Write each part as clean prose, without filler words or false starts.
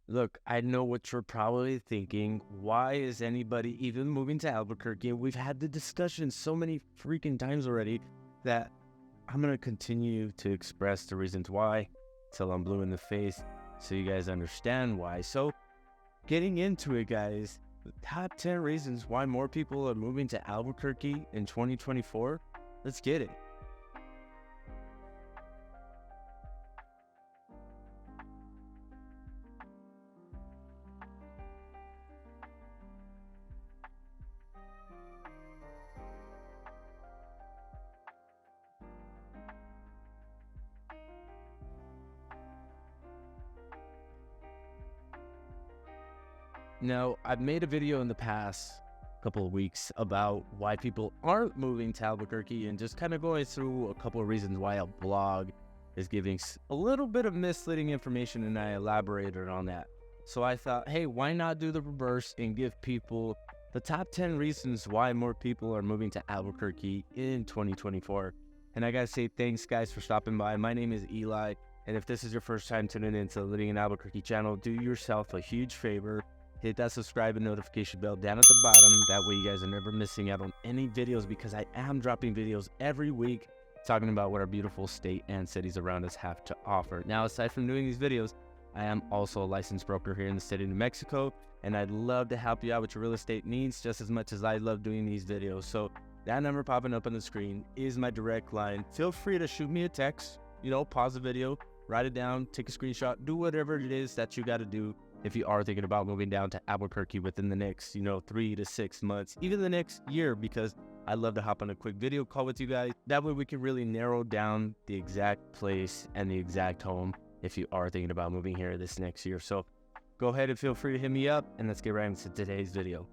Look, I know what you're probably thinking. Why is anybody even moving to Albuquerque? We've had the discussion so many freaking times already that I'm going to continue to express the reasons why till I'm blue in the face so you guys understand why. So, getting into it, guys, the top 10 reasons why more people are moving to Albuquerque in 2024. Let's get it. Now, I've made a video in the past couple of weeks about why people aren't moving to Albuquerque and just kind of going through a couple of reasons why a blog is giving a little bit of misleading information, and I elaborated on that. So I thought, hey, why not do the reverse and give people the top 10 reasons why more people are moving to Albuquerque in 2024. And I gotta say thanks, guys, for stopping by. My name is Eli, and if this is your first time tuning into the Living in Albuquerque channel, do yourself a huge favor. Hit that subscribe and notification bell down at the bottom. That way you guys are never missing out on any videos, because I am dropping videos every week talking about what our beautiful state and cities around us have to offer. Now, aside from doing these videos, I am also a licensed broker here in the state of New Mexico, and I'd love to help you out with your real estate needs just as much as I love doing these videos. So that number popping up on the screen is my direct line. Feel free to shoot me a text, pause the video, write it down, take a screenshot, do whatever it is that you got to do if you are thinking about moving down to Albuquerque within the next, 3 to 6 months, even the next year, because I'd love to hop on a quick video call with you guys. That way we can really narrow down the exact place and the exact home if you are thinking about moving here this next year. So go ahead and feel free to hit me up, and let's get right into today's video.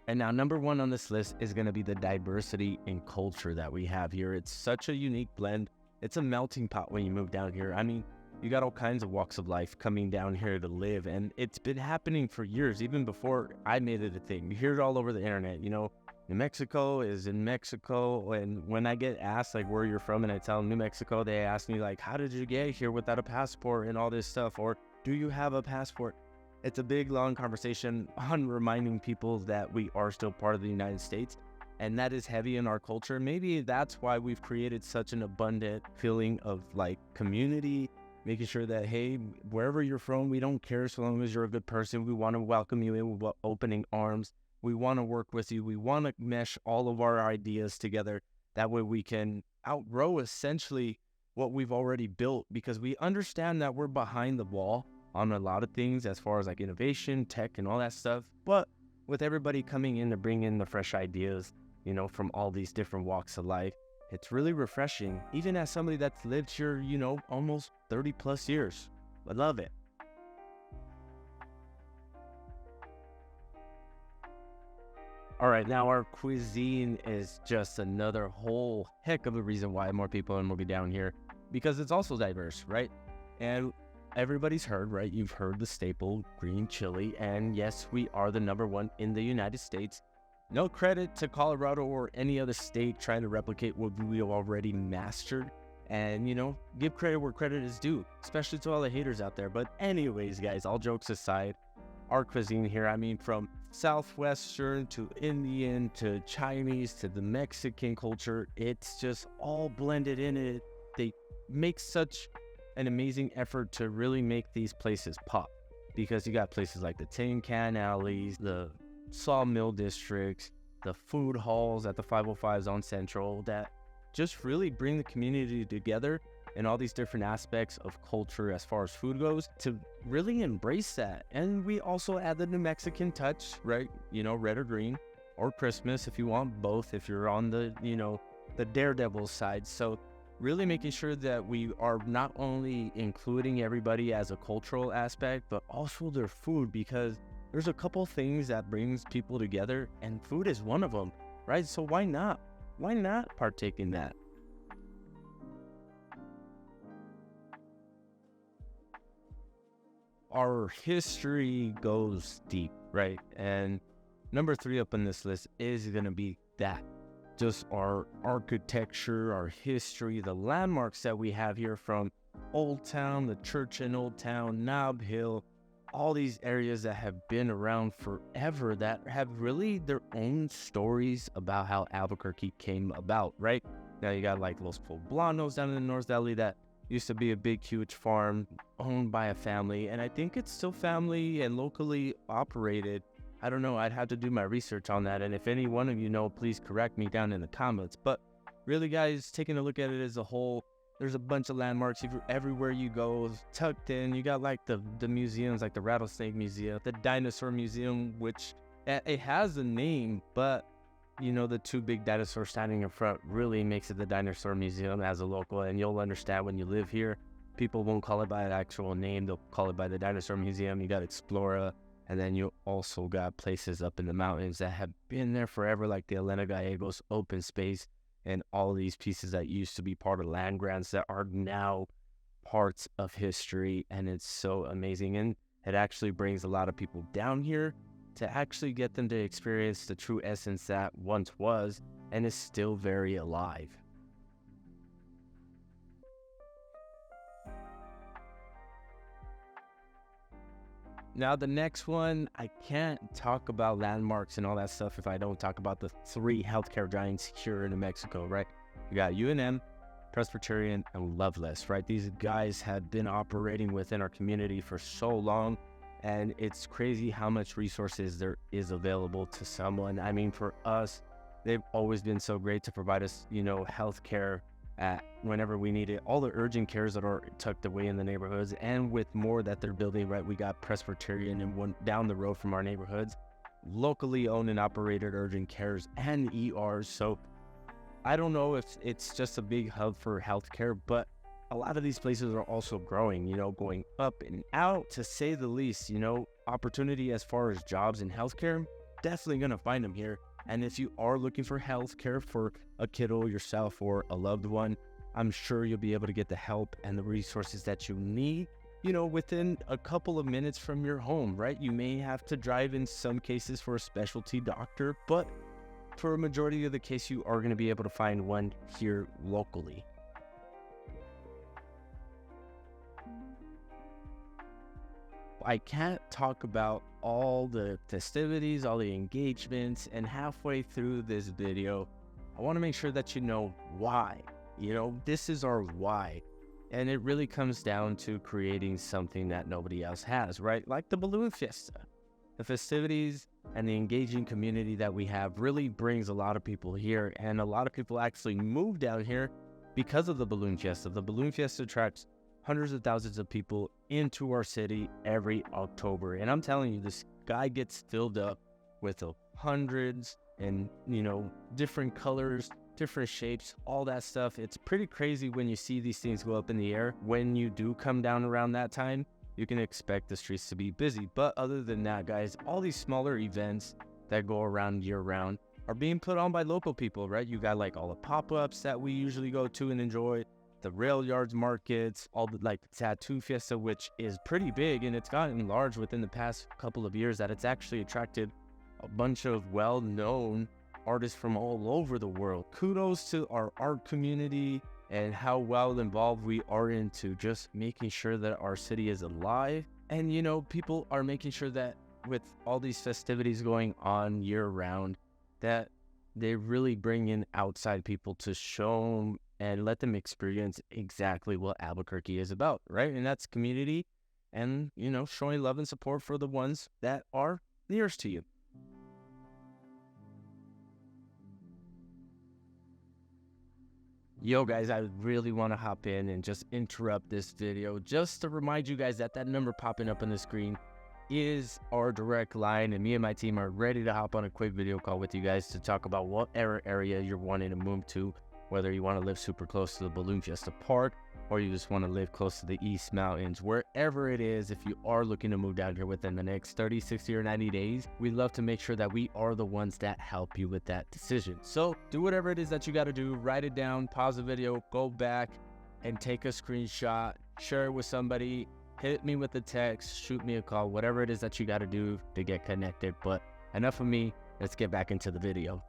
And now, number one on this list is going to be the diversity in culture that we have here. It's such a unique blend. It's a melting pot when you move down here. I mean, you got all kinds of walks of life coming down here to live, and it's been happening for years, even before I made it a thing. You hear it all over the internet. New Mexico is in Mexico, and when I get asked like where you're from and I tell them New Mexico, they ask me like, how did you get here without a passport and all this stuff, or do you have a passport? It's a big, long conversation on reminding people that we are still part of the United States, and that is heavy in our culture. Maybe that's why we've created such an abundant feeling of like community, making sure that, hey, wherever you're from, we don't care so long as you're a good person. We want to welcome you in with opening arms. We want to work with you. We want to mesh all of our ideas together. That way we can outgrow essentially what we've already built, because we understand that we're behind the wall on a lot of things as far as like innovation, tech, and all that stuff. But with everybody coming in to bring in the fresh ideas, from all these different walks of life, it's really refreshing, even as somebody that's lived here, almost 30 plus years. I love it. All right, now our cuisine is just another whole heck of a reason why more people are moving down here, because it's also diverse, right? And everybody's heard, right? You've heard the staple green chili, and yes, we are the number one in the United States. No credit to Colorado or any other state trying to replicate what we already mastered. And, give credit where credit is due, especially to all the haters out there. But anyways, guys, all jokes aside, our cuisine here, I mean, from Southwestern to Indian to Chinese to the Mexican culture, it's just all blended in it. They make such an amazing effort to really make these places pop, because you got places like the Tin Can Alleys, the Sawmill Districts, the food halls at the 505s on Central, that just really bring the community together in all these different aspects of culture as far as food goes, to really embrace that. And we also add the New Mexican touch, right? Red or green, or Christmas if you want both, if you're on the, the daredevil side. So really making sure that we are not only including everybody as a cultural aspect, but also their food, because there's a couple things that brings people together, and food is one of them, right? So why not? Why not partake in that? Our history goes deep, right? And number 3 up on this list is going to be that just our architecture, our history, the landmarks that we have here from Old Town, the church in Old Town, Nob Hill, all these areas that have been around forever that have really their own stories about how Albuquerque came about, right? Now you got like Los Poblanos down in the North Valley that used to be a big, huge farm owned by a family, and I think it's still family and locally operated. I don't know, I'd have to do my research on that, and if any one of you know, please correct me down in the comments. But really, guys, taking a look at it as a whole, there's a bunch of landmarks everywhere you go, tucked in. You got like the museums, like the Rattlesnake Museum, the Dinosaur Museum, which it has a name, but you know, the two big dinosaurs standing in front really makes it the Dinosaur Museum as a local, and you'll understand when you live here, people won't call it by an actual name, they'll call it by the Dinosaur Museum. You got Explora, and then you also got places up in the mountains that have been there forever, like the Elena Gallegos open space, and all these pieces that used to be part of land grants that are now parts of history, and it's so amazing. And it actually brings a lot of people down here to actually get them to experience the true essence that once was and is still very alive. Now, the next one, I can't talk about landmarks and all that stuff if I don't talk about the three healthcare giants here in New Mexico, right? You got UNM, Presbyterian, and Loveless, right? These guys have been operating within our community for so long, and it's crazy how much resources there is available to someone. I mean, for us, they've always been so great to provide us, you know, healthcare whenever we need it. All the urgent cares that are tucked away in the neighborhoods, and with more that they're building, right? We got Presbyterian and one down the road from our neighborhoods, locally owned and operated urgent cares and ERs. So I don't know if it's just a big hub for healthcare, but a lot of these places are also growing, you know, going up and out, to say the least. You know, opportunity as far as jobs in healthcare, definitely going to find them here. And if you are looking for healthcare for a kiddo, yourself, or a loved one, I'm sure you'll be able to get the help and the resources that you need, you know, within a couple of minutes from your home, right? You may have to drive in some cases for a specialty doctor, but for a majority of the case, you are going to be able to find one here locally. I can't talk about all the festivities, all the engagements, and halfway through this video, I want to make sure that you know why. You know, this is our why. And it really comes down to creating something that nobody else has, right? Like the Balloon Fiesta. The festivities and the engaging community that we have really brings a lot of people here, and a lot of people actually move down here because of the Balloon Fiesta. The Balloon Fiesta attracts hundreds of thousands of people into our city every October. And I'm telling you, the sky gets filled up with hundreds and, you know, different colors, different shapes, all that stuff. It's pretty crazy when you see these things go up in the air. When you do come down around that time, you can expect the streets to be busy. But other than that, guys, all these smaller events that go around year round are being put on by local people, right? You got like all the pop-ups that we usually go to and enjoy, the rail yards markets, all the like Tattoo Fiesta, which is pretty big, and it's gotten large within the past couple of years, that it's actually attracted a bunch of well-known artists from all over the world. Kudos to our art community and how well involved we are into just making sure that our city is alive. And, you know, people are making sure that with all these festivities going on year round, that they really bring in outside people to show and let them experience exactly what Albuquerque is about, right? And that's community and, you know, showing love and support for the ones that are nearest to you. Yo, guys, I really want to hop in and just interrupt this video just to remind you guys that that number popping up on the screen is our direct line, and me and my team are ready to hop on a quick video call with you guys to talk about whatever area you're wanting to move to, whether you want to live super close to the Balloon Fiesta Park or you just want to live close to the East Mountains. Wherever it is, if you are looking to move down here within the next 30, 60, or 90 days, we'd love to make sure that we are the ones that help you with that decision. So do whatever it is that you got to do, write it down, pause the video, go back and take a screenshot, share it with somebody, hit me with a text, shoot me a call, whatever it is that you got to do to get connected. But enough of me, let's get back into the video.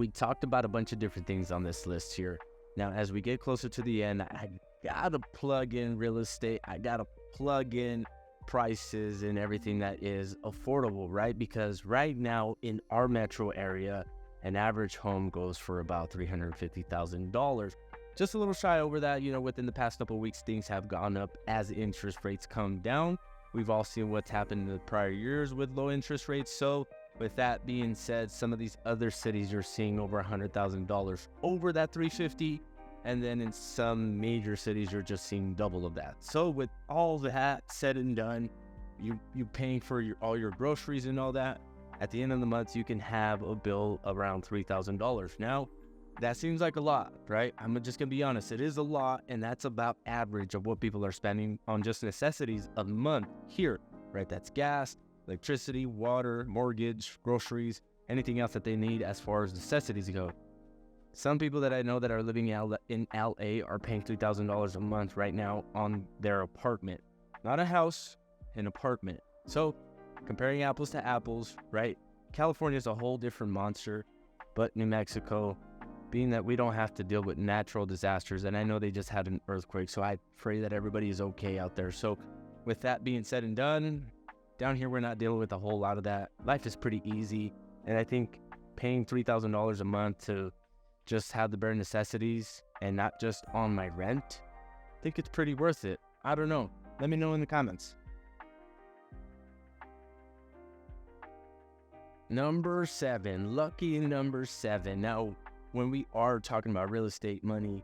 we talked about a bunch of different things on this list here. Now, as we get closer to the end, I gotta plug in real estate. I gotta plug in prices and everything that is affordable, right? Because right now in our metro area, an average home goes for about $350,000. Just a little shy over that. Within the past couple of weeks, things have gone up as interest rates come down. We've all seen what's happened in the prior years with low interest rates. So with that being said, some of these other cities you're seeing over $100,000 over that 350, and then in some major cities you're just seeing double of that. So with all that said and done, you paying for all your groceries and all that, at the end of the month you can have a bill around $3,000. Now, that seems like a lot, right? I'm just gonna be honest, it is a lot, and that's about average of what people are spending on just necessities a month here, right? That's gas, electricity, water, mortgage, groceries, anything else that they need as far as necessities go. Some people that I know that are living in LA are paying $3,000 a month right now on their apartment. Not a house, an apartment. So comparing apples to apples, right? California is a whole different monster, but New Mexico, being that we don't have to deal with natural disasters, and I know they just had an earthquake, so I pray that everybody is okay out there. So with that being said and done, down here we're not dealing with a whole lot of that. Life is pretty easy, and I think paying $3,000 a month to just have the bare necessities and not just on my rent, I think it's pretty worth it. I don't know. Let me know in the comments. Number 7, lucky number 7. Now, when we are talking about real estate money,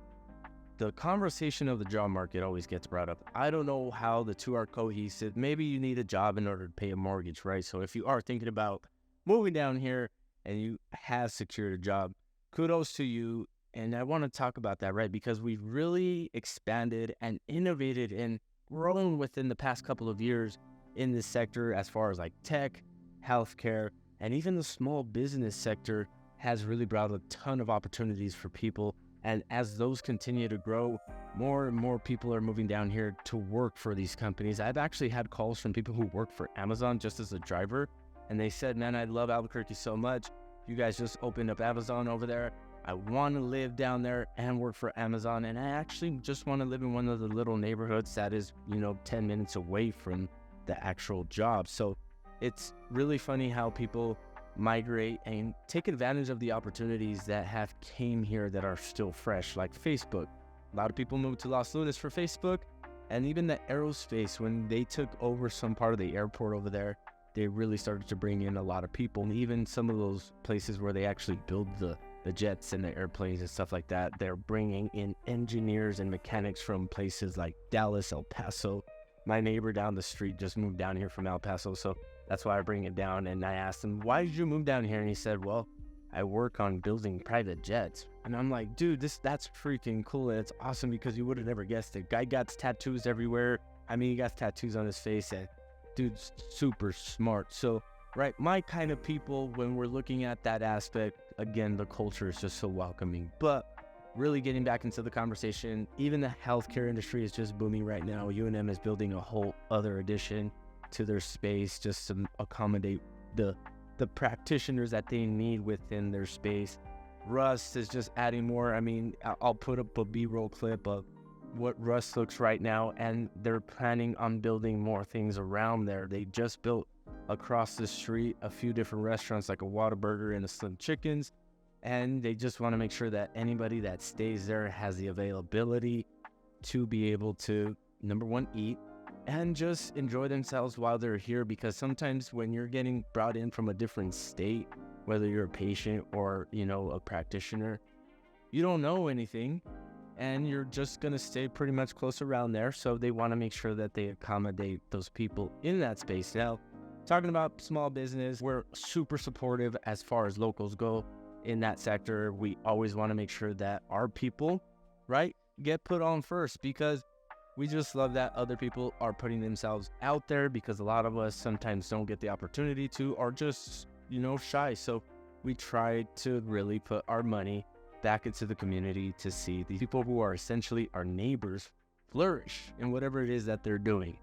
the conversation of the job market always gets brought up. I don't know how the two are cohesive. Maybe you need a job in order to pay a mortgage, right? So if you are thinking about moving down here and you have secured a job, kudos to you. And I want to talk about that, right? Because we've really expanded and innovated and grown within the past couple of years in this sector as far as like tech, healthcare, and even the small business sector has really brought a ton of opportunities for people. And as those continue to grow, more and more people are moving down here to work for these companies. I've actually had calls from people who work for Amazon just as a driver, and they said, man, I love Albuquerque so much. You guys just opened up Amazon over there. I want to live down there and work for Amazon, and I actually just want to live in one of the little neighborhoods that is, 10 minutes away from the actual job. So it's really funny how people migrate and take advantage of the opportunities that have came here that are still fresh, like Facebook. A lot of people moved to Los Lunas for Facebook, and even the aerospace, when they took over some part of the airport over there, they really started to bring in a lot of people. And even some of those places where they actually build the jets and the airplanes and stuff like that, they're bringing in engineers and mechanics from places like Dallas, El Paso. My neighbor down the street just moved down here from El Paso, so that's why I bring it down. And I asked him, why did you move down here? And he said, well, I work on building private jets. And I'm like, dude, that's freaking cool. And it's awesome because you would have never guessed it. Guy got tattoos everywhere. I mean, he got tattoos on his face, and dude's super smart. So, right, my kind of people, when we're looking at that aspect, again, the culture is just so welcoming. But really getting back into the conversation, even the healthcare industry is just booming right now. UNM is building a whole other addition to their space just to accommodate the practitioners that they need within their space. Rust is just adding more. I mean, I'll put up a B-roll clip of what Rust looks right now, and they're planning on building more things around there. They just built across the street a few different restaurants, like a Whataburger and a Slim Chickens, and they just want to make sure that anybody that stays there has the availability to be able to, number one, eat, and just enjoy themselves while they're here. Because sometimes when you're getting brought in from a different state, whether you're a patient or, a practitioner, you don't know anything, and you're just going to stay pretty much close around there. So they want to make sure that they accommodate those people in that space. Now, talking about small business, we're super supportive as far as locals go in that sector. We always want to make sure that our people, right, get put on first, because we just love that other people are putting themselves out there, because a lot of us sometimes don't get the opportunity to, or just, shy. So we try to really put our money back into the community to see these people who are essentially our neighbors flourish in whatever it is that they're doing.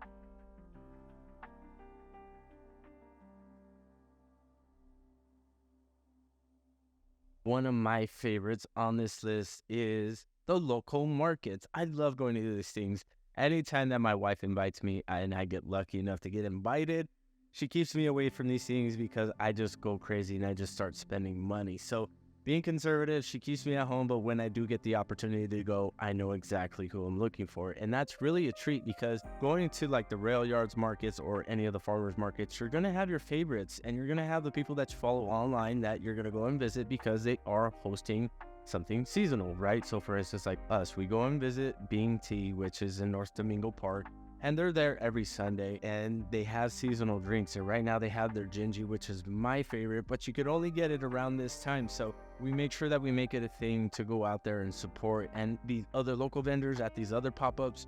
One of my favorites on this list is the local markets. I love going to these things. Anytime that my wife invites me and I get lucky enough to get invited, she keeps me away from these things because I just go crazy and I just start spending money. So being conservative, she keeps me at home, but when I do get the opportunity to go, I know exactly who I'm looking for. And that's really a treat because going to like the rail yards markets or any of the farmers markets, you're going to have your favorites and you're going to have the people that you follow online that you're going to go and visit because they are hosting something seasonal, right? So for instance, like us, we go and visit Bean Tea, which is in North Domingo Park. And they're there every Sunday and they have seasonal drinks. And right now they have their Gingy, which is my favorite, but you could only get it around this time. So we make sure that we make it a thing to go out there and support. And these other local vendors at these other pop-ups,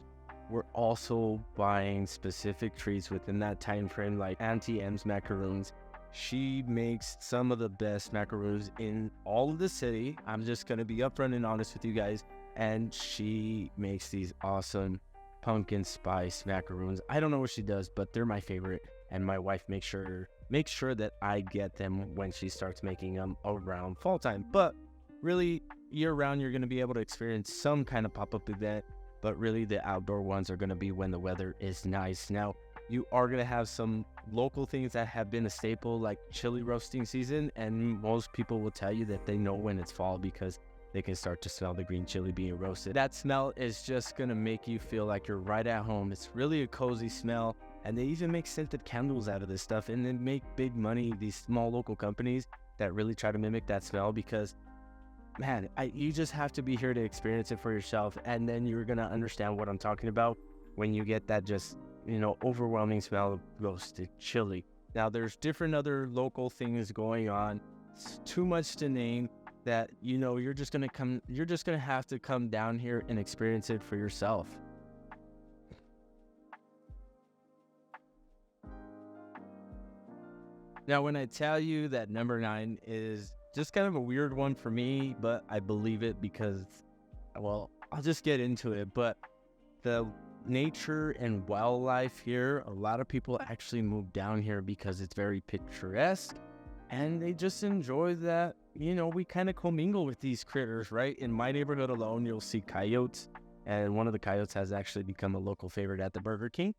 we're also buying specific treats within that time frame, like Auntie M's macaroons. She makes some of the best macaroons in all of the city. I'm just going to be upfront and honest with you guys. And she makes these awesome pumpkin spice macaroons. I don't know what she does, but they're my favorite. And my wife makes sure that I get them when she starts making them around fall time. But really, year round, you're going to be able to experience some kind of pop-up event. But really, the outdoor ones are going to be when the weather is nice. Now, you are going to have some local things that have been a staple, like chili roasting season. And most people will tell you that they know when it's fall because they can start to smell the green chili being roasted. That smell is just going to make you feel like you're right at home. It's really a cozy smell. And they even make scented candles out of this stuff and then make big money, these small local companies that really try to mimic that smell because, man, you just have to be here to experience it for yourself. And then you're going to understand what I'm talking about when you get that just, overwhelming smell of roasted chili. Now, there's different other local things going on. It's too much to name. That you're just gonna have to come down here and experience it for yourself. Now, when I tell you that number 9 is just kind of a weird one for me, but I believe it because, well, I'll just get into it. But the nature and wildlife here, a lot of people actually move down here because it's very picturesque. And they just enjoy that, we kind of commingle with these critters, right? In my neighborhood alone, you'll see coyotes. And one of the coyotes has actually become a local favorite at the Burger King.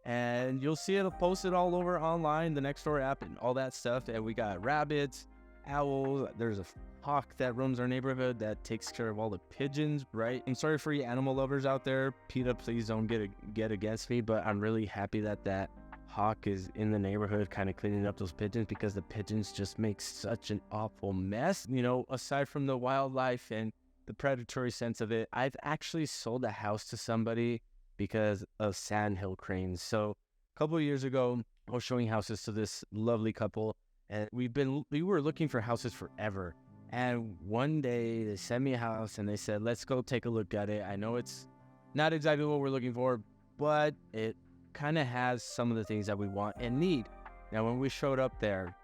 And you'll see it posted all over online, the Nextdoor app and all that stuff. And we got rabbits, owls. There's a hawk that roams our neighborhood that takes care of all the pigeons, right? I'm sorry for you animal lovers out there. PETA, please don't get against me. But I'm really happy that hawk is in the neighborhood kind of cleaning up those pigeons because the pigeons just make such an awful mess. Aside from the wildlife and the predatory sense of it, I've actually sold a house to somebody because of sandhill cranes. So a couple of years ago, I was showing houses to this lovely couple and we were looking for houses forever. And one day they sent me a house and they said, let's go take a look at it. I know it's not exactly what we're looking for, but it kind of has some of the things that we want and need. Now, when we showed up there,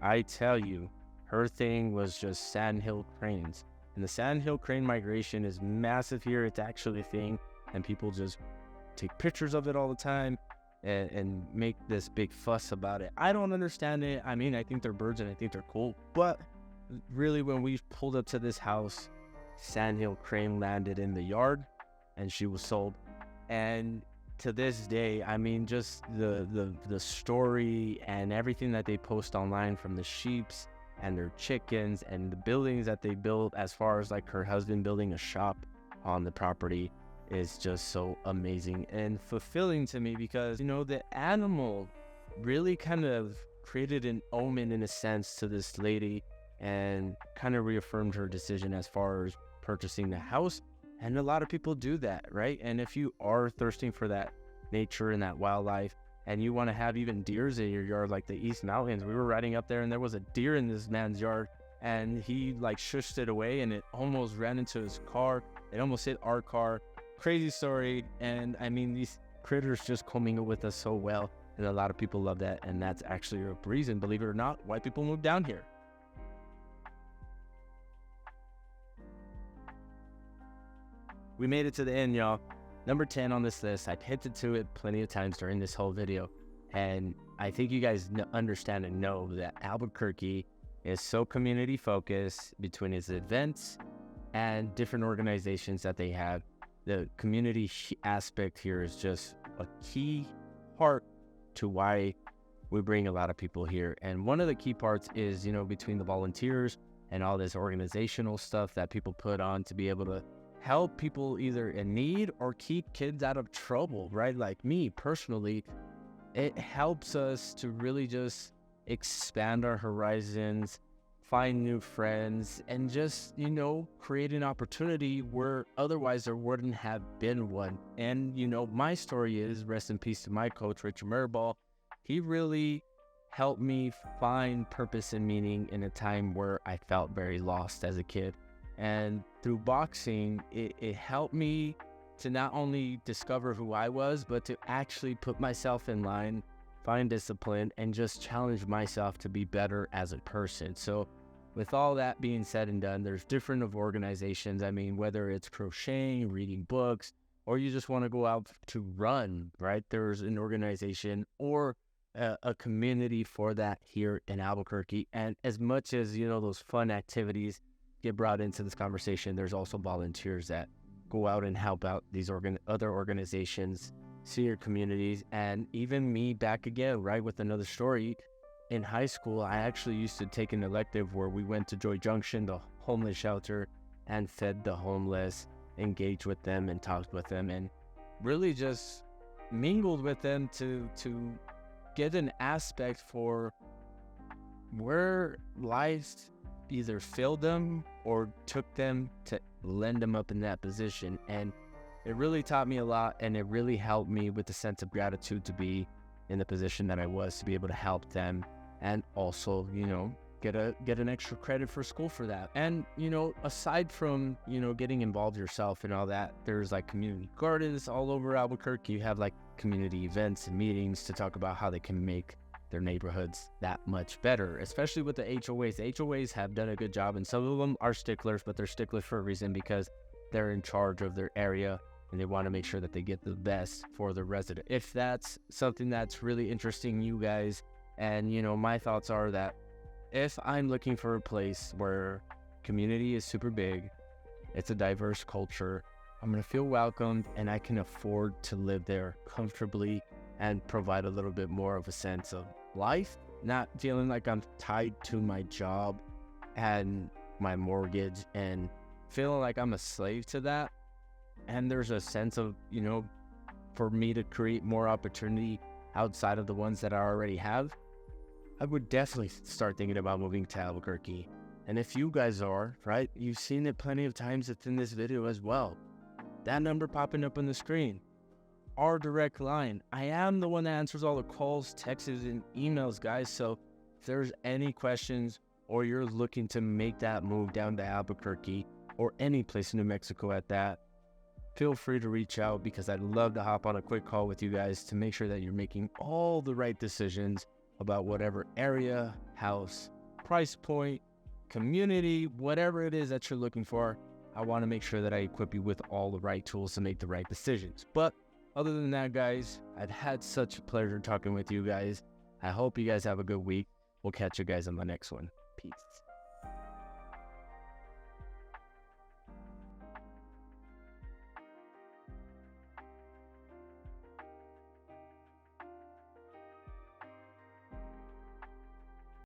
I tell you, her thing was just sandhill cranes. And the sandhill crane migration is massive here. It's actually a thing. And people just take pictures of it all the time and make this big fuss about it. I don't understand it. I mean, I think they're birds and I think they're cool. But really, when we pulled up to this house, sandhill crane landed in the yard and she was sold. And to this day, I mean, just the story and everything that they post online from the sheeps and their chickens and the buildings that they built, as far as like her husband building a shop on the property, is just so amazing and fulfilling to me because, the animal really kind of created an omen in a sense to this lady and kind of reaffirmed her decision as far as purchasing the house. And a lot of people do that, right? And if you are thirsting for that nature and that wildlife, and you want to have even deers in your yard, like the East Mountains, we were riding up there and there was a deer in this man's yard and he like shushed it away and it almost ran into his car. It almost hit our car. Crazy story. And I mean, these critters just commingle with us so well. And a lot of people love that. And that's actually a reason, believe it or not, why people move down here. We made it to the end, y'all. Number 10 on this list. I've hinted to it plenty of times during this whole video. And I think you guys understand and know that Albuquerque is so community focused between his events and different organizations that they have. The community aspect here is just a key part to why we bring a lot of people here. And one of the key parts is, between the volunteers and all this organizational stuff that people put on to be able to help people either in need or keep kids out of trouble, right? Like me personally, it helps us to really just expand our horizons, find new friends, and just, create an opportunity where otherwise there wouldn't have been one. And, my story is, rest in peace to my coach, Richard Mirabal. He really helped me find purpose and meaning in a time where I felt very lost as a kid. And through boxing, it helped me to not only discover who I was, but to actually put myself in line, find discipline, and just challenge myself to be better as a person. So with all that being said and done, there's different of organizations. I mean, whether it's crocheting, reading books, or you just want to go out to run, right? There's an organization or a community for that here in Albuquerque. And as much as, those fun activities get brought into this conversation, there's also volunteers that go out and help out these other organizations, senior communities, and even me back again, right, with another story. In high school, I actually used to take an elective where we went to Joy Junction, the homeless shelter, and fed the homeless, engaged with them and talked with them, and really just mingled with them to get an aspect for where life either failed them or took them to lend them up in that position. And it really taught me a lot, and it really helped me with the sense of gratitude to be in the position that I was, to be able to help them, and also, get an extra credit for school for that. And, aside from, getting involved yourself and all that, there's like community gardens all over Albuquerque. You have like community events and meetings to talk about how they can make their neighborhoods that much better, especially with the HOAs. The HOAs have done a good job, and some of them are sticklers, but they're sticklers for a reason, because they're in charge of their area and they want to make sure that they get the best for the resident. If that's something that's really interesting you guys, and my thoughts are that if I'm looking for a place where community is super big, it's a diverse culture, I'm going to feel welcomed, and I can afford to live there comfortably and provide a little bit more of a sense of life, not feeling like I'm tied to my job and my mortgage and feeling like I'm a slave to that. And there's a sense of, for me to create more opportunity outside of the ones that I already have, I would definitely start thinking about moving to Albuquerque. And if you guys are, right, you've seen it plenty of times within this video as well. That number popping up on the screen, our direct line. I am the one that answers all the calls, texts, and emails, guys. So if there's any questions, or you're looking to make that move down to Albuquerque or any place in New Mexico at that, feel free to reach out, because I'd love to hop on a quick call with you guys to make sure that you're making all the right decisions about whatever area, house, price point, community, whatever it is that you're looking for. I want to make sure that I equip you with all the right tools to make the right decisions. But other than that, guys, I've had such a pleasure talking with you guys. I hope you guys have a good week. We'll catch you guys on the next one. Peace.